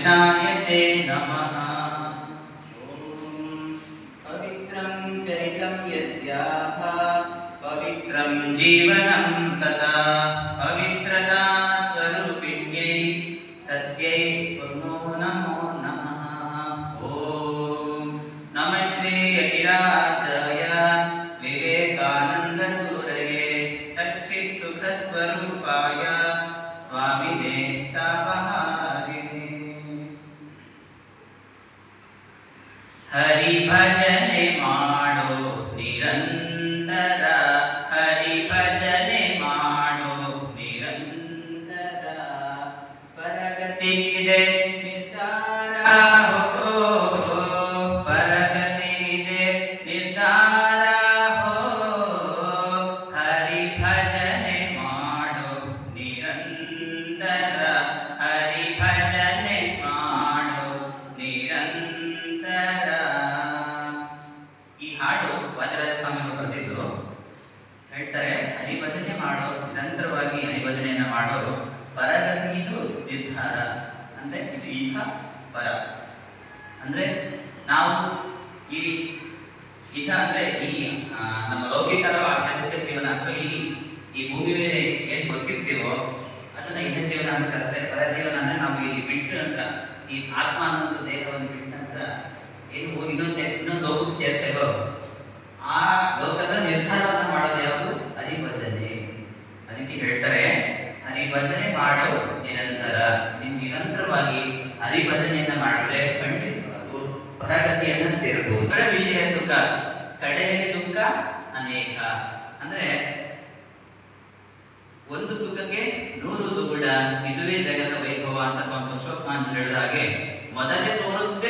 कृष्णाय ते नमः। पवित्रं चरितं यस्याः पवित्रं जीवनं तथा पवित्रता स्वरूपिण्यै तस्यै नमो नमः। ओम नमः श्री यतिराजाय विवेकानंद सूरये सच्चित् सुख स्वरूपाय स्वामिने तापहारिणे। हरि भजने माडो निरंतर हरि भजने माडो निरंतर परगतिगे निर्धार हो परगतिगे निर्धार हो हरि भजने माडो निरंतर हरि भजने माडो निरंतर। ಈ ಹಾಡು ವಾದಿರಾಜ ಸ್ವಾಮಿಗಳು ಬರೆದಿದ್ದು. ಹೇಳ್ತಾರೆ, ಹರಿಭಜನೆ ಮಾಡೋ, ನಿರಂತರವಾಗಿ ಹರಿಭಜನೆಯನ್ನ ಮಾಡೋ, ಪರಗತಿಗಿದು ನಿರ್ಧಾರ ಅಂದ್ರೆ ಇದು ಈಗ ಪರ ಅಂದ್ರೆ ನಾವು ಈ ಇಹ ಅಂದ್ರೆ ಈ ನಮ್ಮ ಲೌಕಿಕರ ಆಧ್ಯಾತ್ಮಿಕ ಜೀವನ ಅಥವಾ ಈ ಭೂಮಿ ಮೇಲೆ ಏನ್ ಬದುಕಿರ್ತೀವೋ ಅದನ್ನ ಇಹ ಜೀವನ ಅಂತ ಕರೀತಾರೆ. ಪರ ಜೀವನ ಅಂದ್ರೆ ನಾವು ಇಲ್ಲಿ ಬಿಟ್ಟ ನಂತರ ಈ ಆತ್ಮ ಅನ್ನೋ ದೇಹವನ್ನು ಬಿಟ್ಟ ನಂತರ ಏನು ಇನ್ನೊಂದು ಲೋಕಕ್ಕೆ ಸೇರ್ತೇವೋ ಆ ಲೋಕದ ನಿರ್ಧಾರವನ್ನು ಮಾಡೋದು ಯಾವುದು? ಹರಿಭಜನೆ. ಅದಕ್ಕೆ ಹೇಳ್ತಾರೆ, ಹರಿಭಜನೆ ಮಾಡೋ ನಿರಂತರ. ನೀವು ನಿರಂತರವಾಗಿ ಹರಿಭಜನೆಯನ್ನ ಮಾಡಿದ್ರೆ ಖಂಡಿತವಾಗೂ ಪರಗತಿಯನ್ನ ಸೇರಬಹುದು. ವಿಷಯ ಸುಖ ಕಡೆಯಲ್ಲಿ ದುಃಖ ಅನೇಕ ಅಂದ್ರೆ ಒಂದು ಸುಖಕ್ಕೆ 100 ದುಗುಡ, ಇದುವೇ ಜಗದ ವೈಭವ ಅಂತ ಸ್ವಾಮಿ ಪುರುಷೋತ್ತಮಾಂಜಲಿ ಹೇಳಿದ ಹಾಗೆ ಮೊದಲೇ ತೋರುತ್ತದೆ